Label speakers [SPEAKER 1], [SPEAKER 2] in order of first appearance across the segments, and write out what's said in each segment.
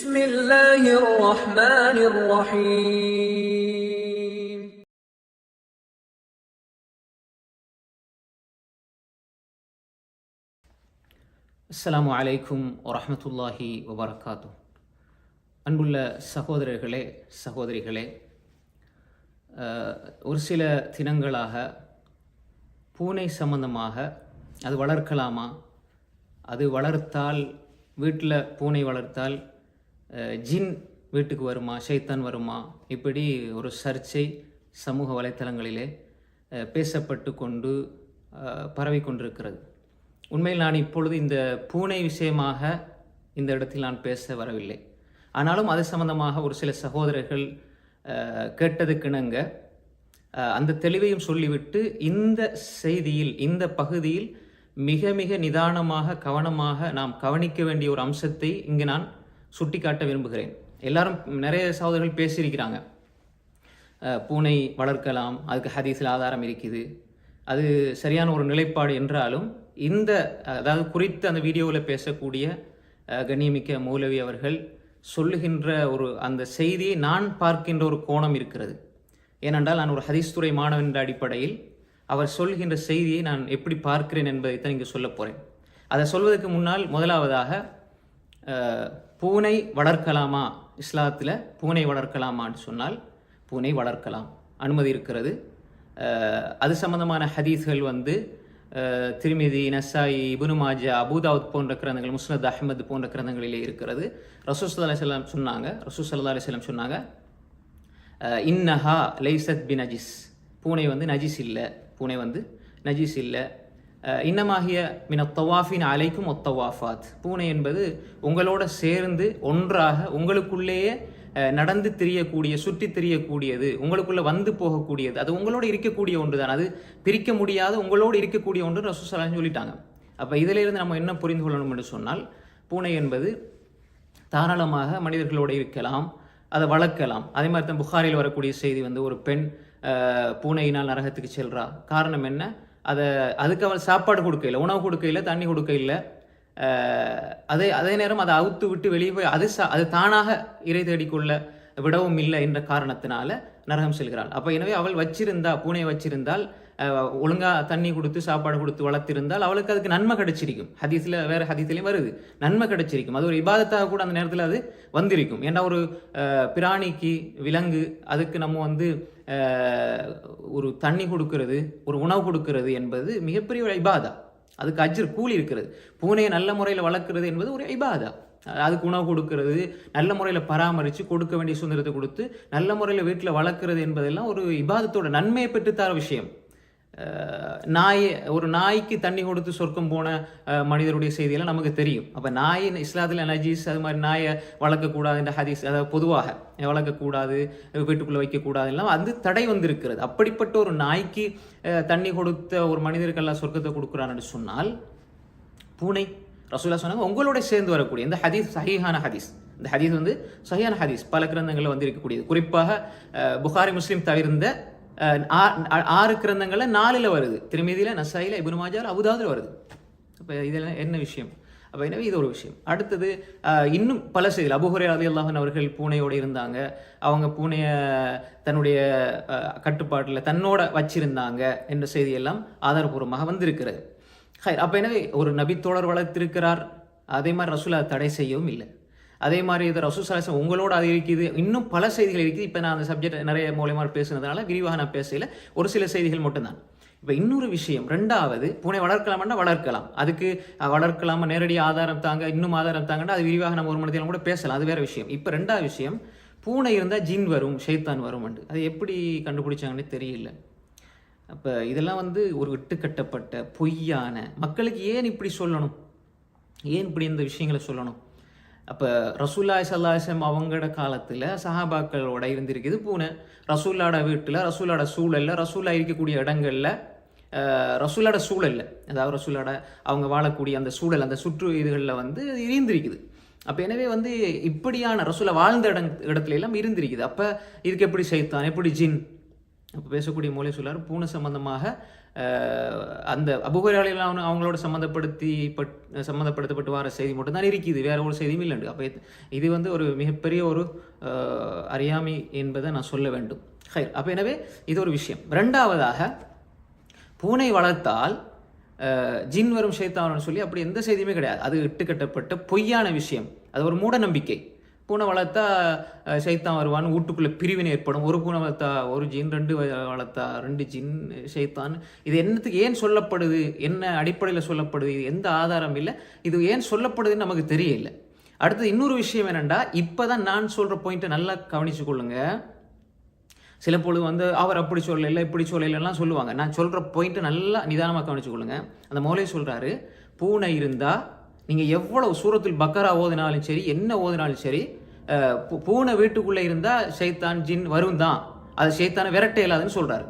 [SPEAKER 1] بسم الله الرحمن الرحيم
[SPEAKER 2] அஸ்ஸலாமு அலைக்கும் வரஹ்மத்துல்லாஹி வபரகாத்துஹ். அன்புள்ள சகோதரர்களே சகோதரிகளே, ஒரு சில தினங்களாக பூனை சம்பந்தமாக அது வளர்க்கலாமா, அது வளர்த்தால் வீட்டில் பூனை வளர்த்தால் ஜின் வீட்டுக்கு வருமா, ஷைத்தான் வருமா, இப்படி ஒரு சர்ச்சை சமூக வலைத்தளங்களிலே பேசப்பட்டு கொண்டு பரவி கொண்டிருக்கிறது. உண்மையில் நான் இப்பொழுது இந்த பூனை விஷயமாக இந்த இடத்தில் நான் பேச வரவில்லை. ஆனாலும் அது சம்பந்தமாக ஒரு சில சகோதரர்கள் கேட்டதுக்கிணங்க அந்த தெளிவையும் சொல்லிவிட்டு இந்த செய்தியில், இந்த பகுதியில் மிக மிக நிதானமாக கவனமாக நாம் கவனிக்க வேண்டிய ஒரு அம்சத்தை இங்கு நான் சுட்டிக்காட்ட விரும்புகிறேன். எல்லாரும் நிறைய சகோதரர்கள் பேசியிருக்கிறாங்க, பூனை வளர்க்கலாம், அதுக்கு ஹதீஸில் ஆதாரம் இருக்குது, அது சரியான ஒரு நிலைப்பாடு என்றாலும் இந்த அதாவது குறித்து அந்த வீடியோவில் பேசக்கூடிய கண்ணியமிக்க மௌலவி அவர்கள் சொல்லுகின்ற ஒரு அந்த செய்தியை நான் பார்க்கின்ற ஒரு கோணம் இருக்கிறது. ஏனென்றால் நான் ஒரு ஹதீஸ் துறை மாணவன் என்ற அடிப்படையில் அவர் சொல்கின்ற செய்தியை நான் எப்படி பார்க்கிறேன் என்பதைத்தான் இங்கே சொல்ல போகிறேன். அதை சொல்வதற்கு முன்னால் முதலாவதாக பூனை வளர்க்கலாமா, இஸ்லாத்தில் பூனை வளர்க்கலாமான்னு சொன்னால் பூனை வளர்க்கலாம், அனுமதி இருக்கிறது. அது சம்பந்தமான ஹதீஸ்கள் திர்மிதி, நசாயி, இப்னு மாஜா, அபூதாவுத் போன்ற கிரந்தங்கள், முஸ்னத் அஹ்மத் போன்ற கிரந்தங்களிலே இருக்கிறது. ரசூல் ஸல்லல்லாஹு அலைஹி வஸல்லம் சொன்னாங்க, இன்னஹா லைசத் பி நஜிஸ், பூனை நஜிஸ் இல்லை, பூனை நஜிஸ் இல்லை. இன்னமாகிய மின தவாஃபின் அலைக்கும் ஒத்தவாஃபாத், பூனை என்பது உங்களோட சேர்ந்து ஒன்றாக உங்களுக்குள்ளேயே நடந்து தெரியக்கூடிய, சுற்றி தெரியக்கூடியது, உங்களுக்குள்ள வந்து போகக்கூடியது, அது உங்களோட இருக்கக்கூடிய ஒன்று தான், அது பிரிக்க முடியாத உங்களோடு இருக்கக்கூடிய ஒன்று ரசூல் ஸல்லல்லாஹு அலைஹி வஸல்லம் சொல்லிட்டாங்க. அப்போ இதிலிருந்து நம்ம என்ன புரிந்து கொள்ளணும் என்று சொன்னால், பூனை என்பது தாராளமாக மனிதர்களோடு இருக்கலாம், அதை வளர்க்கலாம். அதே மாதிரி தான் புகாரில் வரக்கூடிய செய்தி ஒரு பெண் பூனையினால் நரகத்துக்கு செல்றா. காரணம் என்ன? அதுக்கு அவள் சாப்பாடு கொடுக்கையில், உணவு கொடுக்கையில், தண்ணி கொடுக்கையில், அதே நேரம் அதை அவுத்து விட்டு வெளியே போய் அது தானாக இறை தேடிக்கொள்ள விடவும் இல்லை என்ற காரணத்தினால நரகம் செல்கிறாள். அப்போ எனவே அவள் பூனையை வச்சிருந்தால், ஒழுங்கா தண்ணி கொடுத்து சாப்பாடு கொடுத்து வளர்த்திருந்தால் அவளுக்கு அதுக்கு நன்மை கிடைச்சிருக்கும். ஹதீஸில் வேறு ஹதீஸ்லையும் வருது, நன்மை கிடைச்சிருக்கும். அது ஒரு இபாதத்தாக கூட அந்த நேரத்தில் அது வந்திருக்கும். ஏன்னா ஒரு பிராணிக்கு, விலங்கு, அதுக்கு நம்ம ஒரு தண்ணி கொடுக்கறது, ஒரு உணவு கொடுக்கறது என்பது மிகப்பெரிய ஒரு இபாதா, அதுக்கு அஜ்ர் கூலி இருக்கிறது. பூனையை நல்ல முறையில் வளர்க்கிறது என்பது ஒரு இபாதா. அதுக்கு உணவு கொடுக்கறது, நல்ல முறையில் பராமரித்து கொடுக்க வேண்டிய சுதந்திரத்தை கொடுத்து நல்ல முறையில் வீட்டில் வளர்க்குறது என்பதெல்லாம் ஒரு இபாதத்தோட நன்மையை பெற்றுத்தர விஷயம். ஒரு நாய்க்கு தண்ணி கொடுத்து சொர்க்கம் போன மனிதருடைய செய்தியெல்லாம் நமக்கு தெரியும். அப்போ நாய் இஸ்லாத்தில் நஜீஸ், அது மாதிரி நாயை வளர்க்கக்கூடாது என்ற ஹதீஸ், அதாவது பொதுவாக வளர்க்கக்கூடாது, வீட்டுக்குள்ளே வைக்கக்கூடாது எல்லாம் அது தடை வந்திருக்கிறது. அப்படிப்பட்ட ஒரு நாய்க்கு தண்ணி கொடுத்த ஒரு மனிதருக்கெல்லாம் சொர்க்கத்தை கொடுக்குறான்னு சொன்னால், பூனை ரசூலுல்லாஹ் சொன்னாங்க உங்களோட சேர்ந்து வரக்கூடிய இந்த ஹதீஸ் சஹீஹான ஹதீஸ். இந்த ஹதீஸ் சஹீஹான ஹதீஸ் பல கிரந்தங்களில் இருக்கக்கூடியது. குறிப்பாக புகாரி, முஸ்லிம் தவிர்ந்த 6 கிரந்தங்கள்ல 4ல் வருது. திர்மிதியில, நசாயில, இப்னு மாஜால, அபூதாவுதுல வருது. அப்போ இதெல்லாம் என்ன விஷயம்? அப்போ எனவே இது ஒரு விஷயம். அடுத்தது இன்னும் பல செய்திகள். அபூ ஹுரைரா ரலியல்லாஹு அன்ஹு அவர்கள் பூனையோடு இருந்தாங்க, அவங்க பூனையை தன்னுடைய கட்டுப்பாட்டில் தன்னோட வச்சிருந்தாங்க என்ற செய்தியெல்லாம் ஆதாரபூர்வமாக வந்திருக்கிறது. அப்போ எனவே ஒரு நபித்தோழர் வளர்த்திருக்கிறார், அதே மாதிரி ரசூல் அதை தடை செய்யவும் இல்லை. அதே மாதிரி இது ரசூல் ஸல்லல்லாஹு அலைஹி வஸல்லம் உங்களோட அது இருக்குது, இன்னும் பல செய்திகள் இருக்குது. இப்போ நான் அந்த சப்ஜெக்ட் நிறைய மூலமாக பேசுனதுனால விரிவாக நான் பேசல, ஒரு சில செய்திகள் மட்டும்தான். இப்போ இன்னொரு விஷயம், ரெண்டாவது, பூனை வளர்க்கலாம்னா வளர்க்கலாம், அதுக்கு வளர்க்கலாமா, நேரடி ஆதாரம் தாங்க, இன்னும் ஆதாரம் தாங்கன்னா அது விரிவாக நம்ம ஒரு மனதிலும் கூட பேசலாம், அது வேற விஷயம். இப்போ ரெண்டாவது விஷயம், பூனை இருந்தால் ஜின் வரும், ஷைத்தான் வரும், அது எப்படி கண்டுபிடிச்சாங்கன்னு தெரியல. அப்போ இதெல்லாம் ஒரு இட்டுக்கட்டப்பட்ட பொய்யான, மக்களுக்கு ஏன் இப்படி சொல்லணும், ஏன் இப்படி இந்த விஷயங்களை சொல்லணும்? அப்போ ரசூலுல்லாஹி ஸல்லல்லாஹு அலைஹி வஸல்லம் அவங்களோட காலத்தில் சஹாபாக்களோட இருந்திருக்குது பூனை. ரசூல்லாட வீட்டில், ரசூல்லாட சூழலில், ரசூல்லா இருக்கக்கூடிய இடங்களில், ரசூல்லாட சூழலில், அதாவது ரசூல்லாட அவங்க வாழக்கூடிய அந்த சூழல், அந்த சுற்று இதுகளில் இருந்திருக்குது. அப்போ எனவே இப்படியான ரசூலா வாழ்ந்த இடத்துல எல்லாம் இருந்திருக்குது. அப்போ இதுக்கு எப்படி ஷைத்தான், எப்படி ஜின்? அப்போ பேசக்கூடிய மூலை சொல்லார் பூனை சம்பந்தமாக அந்த அபூ ஹுரைரா அவங்களோட சம்மந்தப்படுத்தப்பட்டு வர செய்தி மட்டும்தான் இருக்குது, வேற ஒரு செய்தியும் இல்லைண்டு. அப்போ இது வந்து ஒரு மிகப்பெரிய ஒரு அறியாமை என்பதை நான் சொல்ல வேண்டும். அப்போ எனவே இது ஒரு விஷயம். ரெண்டாவதாக, பூனை வளர்த்தால் ஜின் வரும் ஷைத்தான் சொல்லி அப்படி எந்த செய்தியுமே கிடையாது. அது இட்டுக்கட்டப்பட்ட பொய்யான விஷயம். அது ஒரு மூட நம்பிக்கை. பூனை வளர்த்தா ஷைத்தான் வருவான்னு வீட்டுக்குள்ளே பிரிவினை ஏற்படும். ஒரு பூனை வளர்த்தா ஒரு ஜின், 2 வளர்த்தா 2 ஜின் ஷைத்தான். இது என்னத்துக்கு ஏன் சொல்லப்படுது, என்ன அடிப்படையில் சொல்லப்படுது, இது எந்த ஆதாரம் இல்லை, இது ஏன் சொல்லப்படுதுன்னு நமக்கு தெரியல. அடுத்தது இன்னொரு விஷயம் என்னென்னா, இப்போ தான் நான் சொல்கிற பாயிண்ட்டை நல்லா கவனிச்சு கொள்ளுங்க. சில பொழுது வந்து அவர் அப்படி சொல்லலை இப்படி சொல்லலாம் சொல்லுவாங்க. நான் சொல்கிற பாயிண்ட்டு நல்லா நிதானமாக கவனிச்சு கொள்ளுங்க. அந்த மௌலை சொல்கிறாரு, பூனை இருந்தால் நீங்கள் எவ்வளவு சூரத்துல் பக்கரா ஓதினாலும் சரி, என்ன ஓதினாலும் சரி, பூனை வீட்டுக்குள்ளே இருந்தால் ஷைத்தான் ஜின் வரும் தான். அது ஷைத்தானை விரட்ட இயலாதுன்னு சொல்கிறாரு.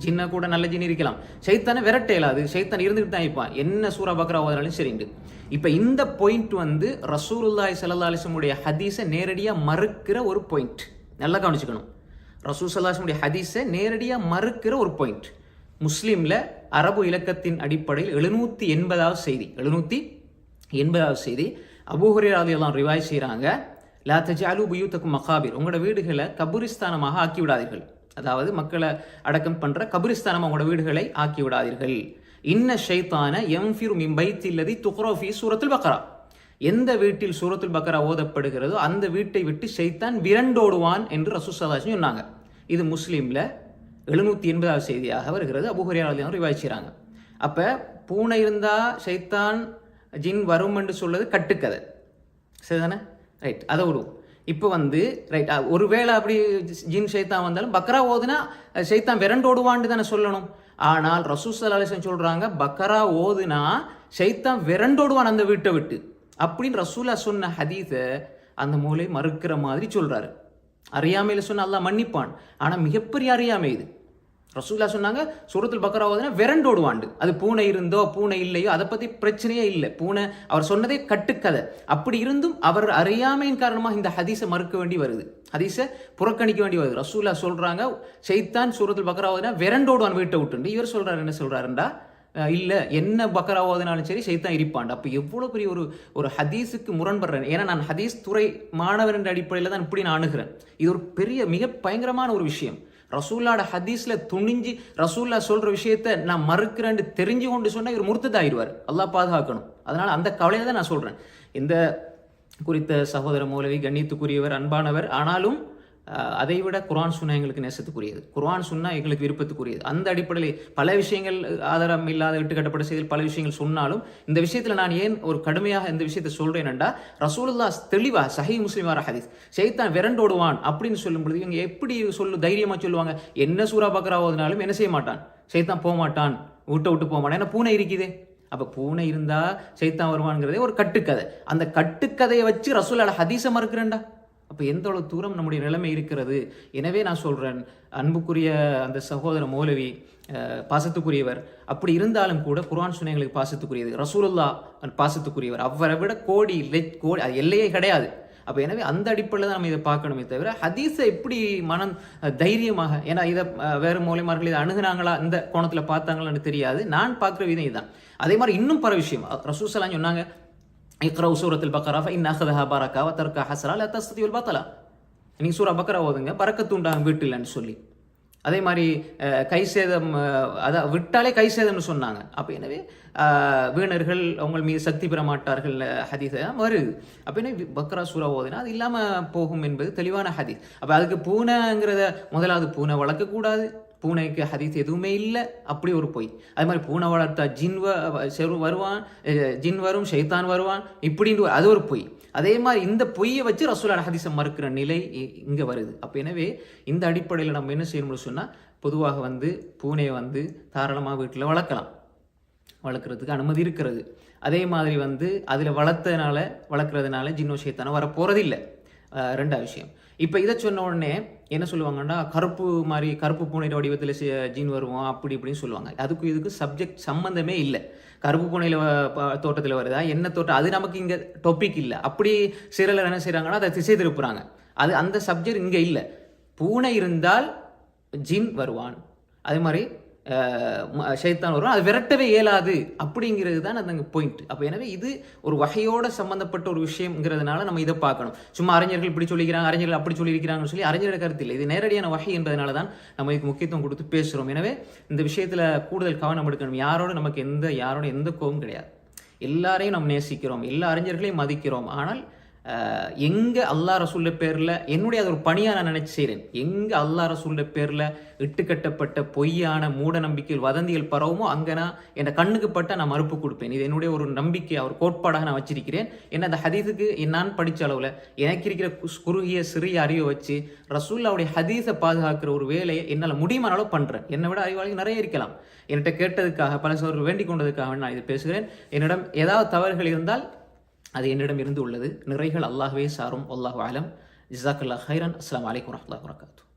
[SPEAKER 2] ஜின்னை கூட நல்ல ஜின் இருக்கலாம், ஷைத்தானை விரட்ட இயலாது, ஷைத்தான் இருந்துட்டு தான் இருப்பான், என்ன சூரா பக்கரா ஓதினாலும் சரிண்டு. இப்போ இந்த பாயிண்ட் வந்து ரசூலுல்லாஹி ஸல்லல்லாஹு அலைஹி வஸல்லம் ஹதீஸை நேரடியாக மறுக்கிற ஒரு பாயிண்ட். நல்லா கவனிச்சுக்கணும். ரசூல் ஸல்லல்லாஹு அலைஹி வஸல்லம் ஹதீஸை நேரடியாக மறுக்கிற ஒரு பாயிண்ட். முஸ்லீமில் அரபு இலக்கத்தின் அடிப்படையில் 780வது செய்தி, 780வது செய்தி அபூ ஹுரைரா ரலியல்லாஹு அன்ஹு ரிவாய் செய்கிறாங்க. லா தஜஅலு புயூத்தக்கும் மகாபிர், உங்களோட வீடுகளை கபுரிஸ்தானமாக ஆக்கி விடாதீர்கள். அதாவது மக்களை அடக்கம் பண்ணுற கபுரிஸ்தானமாக உங்களோட வீடுகளை ஆக்கி விடாதீர்கள். இன்ன ஷைத்தான யன்ஃபிரு மின் பைத்தில்லதி துக்ரா ஃபீ சூரத்துல் பக்ரா, எந்த வீட்டில் சூரத்துல் பக்ரா ஓதப்படுகிறதோ அந்த வீட்டை விட்டு ஷைத்தான் விரண்டோடுவான் என்று ரசூல் ஸல்லல்லாஹு அலைஹி வஸல்லம் சொன்னாங்க. இது முஸ்லீமில் 780வது செய்தியாக வருகிறது. அபூ ஹுரைரா ரலியல்லாஹு அன்ஹு ரிவாய் செய்கிறாங்க. அப்போ பூனை இருந்தால் ஷைத்தான் ஜின் வரும் என்று சொல்வது கட்டுக்கதை, சரிதானே? ரைட், அதை விடுவோம். இப்போ வந்து ரைட், ஒருவேளை அப்படி ஜின் ஷைத்தான் வந்தாலும் பக்ரா ஓதுனா ஷைத்தான் விரண்டோடுவான்னு தானே சொல்லணும். ஆனால் ரசூல் ஸல்லல்லாஹு அலைஹி வஸல்லம் சொல்கிறாங்க, பக்ரா ஓதுனா ஷைத்தான் விரண்டோடுவான் அந்த வீட்டை விட்டு அப்படின்னு ரசூலா சொன்ன ஹதீஸை அந்த மூலை மறுக்கிற மாதிரி சொல்கிறாரு. அறியாமையில் சொன்ன அல்லாஹ் மன்னிப்பான், ஆனால் மிகப்பெரிய அறியாமை இது. ரசூலா சொன்னாங்க சூரத்துல் பக்ரா ஓதுனா விரண்டோடுவாண்டு. அது பூனை இருந்தோ பூனை இல்லையோ அதை பற்றி பிரச்சனையே இல்லை. பூனை அவர் சொன்னதே கட்டுக்கதை. அப்படி இருந்தும் அவர் அறியாமையின் காரணமாக இந்த ஹதீஸை மறுக்க வேண்டி வருது, ஹதீஸை புறக்கணிக்க வேண்டி வருது. ரசூலா சொல்கிறாங்க ஷைத்தான் சூரத்துல் பக்ரா ஓதுனா விரண்டோடுவான் வீட்டை விட்டுண்டு. இவர் சொல்கிறார் என்ன சொல்கிறாருண்டா, இல்லை என்ன பக்கரா ஓதினாலும் சரி ஷைத்தான் இருப்பான். அப்போ எவ்வளோ பெரிய ஒரு ஹதீஸுக்கு முரண்படுறேன். ஏன்னா நான் ஹதீஸ் துறை மாணவர் என்ற அடிப்படையில் தான் இப்படி நான் அணுகிறேன். இது ஒரு பெரிய மிக பயங்கரமான ஒரு விஷயம். ரசூல்லாட ஹதீஸில் துணிஞ்சு ரசூல்லா சொல்கிற விஷயத்த நான் மறுக்கிறேன்னு தெரிஞ்சு கொண்டு சொன்னால் இவர் முர்த்ததாயிருவார். அல்லாஹ் பாதுகாக்கணும். அதனால் அந்த கவலையை தான் நான் சொல்கிறேன். இந்த குறித்த சகோதர மௌலவி கண்ணியத்துக்குரியவர், அன்பானவர். ஆனாலும் அதைவிட குர்ஆன் சுன்னா எங்களுக்கு நேசத்துக்குரியது, குர்ஆன் சுன்னா எங்களுக்கு விருப்பத்துக்குரியது. அந்த அடிப்படையில் பல விஷயங்கள் ஆதாரம் இல்லாத இட்டுக்கட்டப்பட்ட செய்தியில் பல விஷயங்கள் சொன்னாலும் இந்த விஷயத்தில் நான் ஏன் ஒரு கடுமையாக இந்த விஷயத்தை சொல்கிறேன்டா, ரசூலுல்லாஹ் தெளிவாக சஹீஹ் முஸ்லிம் வர ஹதீஸ் ஷைத்தான் விரண்டோடுவான் அப்படின்னு சொல்லும் பொழுது இவங்க எப்படி தைரியமாக சொல்லுவாங்க, என்ன சூரா பக்ரா ஓதினாலும் என்ன செய்ய மாட்டான், ஷைத்தான் போக மாட்டான், விட்டு போக மாட்டான், ஏன்னா பூனை இருக்குதே. அப்போ பூனை இருந்தால் ஷைத்தான் வருவான்ங்கிறதே ஒரு கட்டுக்கதை. அந்த கட்டுக்கதையை வச்சு ரசூலுல்லாஹ் ஹதீஸை மறுக்கிறேன்டா. அப்போ எந்த அளவு தூரம் நம்முடைய நிலைமை இருக்கிறது. எனவே நான் சொல்கிறேன், அன்புக்குரிய அந்த சகோதர மௌலவி பாசத்துக்குரியவர், அப்படி இருந்தாலும் கூட குர்ஆன் சுன்னங்களுக்கு பாசத்துக்குரியது, ரசூலுல்லாஹ் பாசத்துக்குரியவர், அவரை விட கோடி அது எல்லையே கிடையாது. அப்போ எனவே அந்த அடிப்படையில் தான் நம்ம இதை பார்க்கணுமே தவிர ஹதீஸை எப்படி மனம் தைரியமாக, ஏன்னா இதை வேறு மௌலிமார்கள் இதை அணுகுனாங்களா இந்த கோணத்தில் பார்த்தாங்களான்னு தெரியாது. நான் பார்க்குற விதம் இதுதான். அதே மாதிரி இன்னும் பல விஷயம் ரசூல் ஸல்லல்லாஹு சொன்னாங்க, இக்ரவு சூரத்துல் பக்ரா ஃபஇன் அஹதஹா பரக்கா வ தர்கா ஹஸ்ரா லா தஸ்தியுல் பத்லா, நீங்கள் சூரா பக்ரா ஓதுங்க பரக்கத்து உண்டாகும் வீட்டில்ன்னு சொல்லி. அதே மாதிரி கை சேதம், அதான் விட்டாலே கை சேதம்னு சொன்னாங்க. அப்போ எனவே வீணர்கள் உங்கள் மீது சக்தி பெற மாட்டார்கள் ஹதீஸை வருது. அப்போ என்ன பக்ரா சூரா ஓதுனா அது இல்லாமல் போகும் என்பது தெளிவான ஹதீஸ். அப்போ அதுக்கு பூனைங்கிறத முதலாவது பூனை வளர்க்கக்கூடாது, பூனைக்கு ஹதீஸ் எதுவுமே இல்லை, அப்படி ஒரு பொய். அது மாதிரி பூனை வளர்த்தா ஜின் வருவான், ஜின் வரும், ஷைத்தான் வருவான், இப்படின்னு அது ஒரு பொய். அதே மாதிரி இந்த பொய்யை வச்சு ரசூலுல்லாஹ் ஹதீஸை மறுக்கிற நிலை இங்கே வருது. அப்போ எனவே இந்த அடிப்படையில் நம்ம என்ன செய்யணும்னு சொன்னால், பொதுவாக வந்து பூனையை வந்து தாராளமாக வீட்டில் வளர்க்குறதுக்கு அனுமதி இருக்கிறது. அதே மாதிரி வந்து அதில் வளர்க்குறதுனால ஜின்னோ ஷைத்தானோ வர போகிறதில்லை. ரெண்டாவது விஷயம், இப்போ இதை சொன்ன உடனே என்ன சொல்லுவாங்கன்னா, கருப்பு பூனையோட வடிவத்தில் ஜின் வருவோம் அப்படி இப்படின்னு சொல்லுவாங்க. அதுக்கும் இதுக்கு சப்ஜெக்ட் சம்மந்தமே இல்லை. கருப்பு பூனையில் தோட்டத்தில் வருதா என்ன தோட்டம், அது நமக்கு இங்கே டாபிக் இல்லை. அப்படி சிலர் என்ன செய்கிறாங்கன்னா அதை திசை திருப்புறாங்க. அது அந்த சப்ஜெக்ட் இங்கே இல்லை. பூனை இருந்தால் ஜின் வருவான், அதே மாதிரி ஷைத்தான் வரும், அது விரட்டவே இயலாது அப்படிங்கிறது தான் அந்த பாயிண்ட். அப்போ எனவே இது ஒரு வகையோட சம்பந்தப்பட்ட ஒரு விஷயங்கிறதுனால நம்ம இதை பார்க்கணும். சும்மா அறிஞர்கள் இப்படி சொல்லிக்கிறாங்க, அறிஞர்கள் அப்படி சொல்லியிருக்கிறாங்கன்னு சொல்லி அறிஞரோட கருத்து இல்லை, இது நேரடியான வகை என்பதனால தான் நம்ம இதுக்கு முக்கியத்துவம் கொடுத்து பேசுகிறோம். எனவே இந்த விஷயத்தில் கூடுதல் கவனம் எடுக்கணும். யாரோட எந்த கோபம் கிடையாது, எல்லாரையும் நம்ம நேசிக்கிறோம், எல்லா அறிஞர்களையும் மதிக்கிறோம். ஆனால் எங்கே அல்லா ரசூல்ல பேரில் என்னுடைய அது ஒரு பணியாக நான் நினைச்சு செய்கிறேன், எங்கே அல்லா ரசூல்ல பேரில் இட்டுக்கட்டப்பட்ட பொய்யான மூட நம்பிக்கைகள் வதந்திகள் பரவுமோ அங்கே நான் என் கண்ணுக்கு பட்ட நான் மறுப்பு கொடுப்பேன். இது என்னுடைய ஒரு நம்பிக்கை, ஒரு கோட்பாடாக நான் வச்சிருக்கிறேன். ஏன்னா அந்த ஹதீஸுக்கு நான் படித்த அளவில் எனக்கு இருக்கிற குறுகிய சிறிய அறிவை வச்சு ரசூல்லாவுடைய ஹதீஸை பாதுகாக்கிற ஒரு வேலையை என்னால் முடியுமான அளவு பண்ணுறேன். என்னை விட அறிவாளிகள் நிறைய இருக்கலாம், என்கிட்ட கேட்டதுக்காக பல சோழர்கள் வேண்டிக் கொண்டதுக்காக நான் இது பேசுகிறேன். என்னிடம் ஏதாவது தவறுகள் இருந்தால் அது என்னிடம் இருந்து உள்ளது, நிறைகள் அல்லாஹ்வே சாரும். அல்லாஹு அலம். ஜஸாக்கல்லாஹ் ஹைரன். அஸ்ஸலாமு அலைக்கும் வரஹ்மத்துல்லாஹி வபரகாத்துஹு.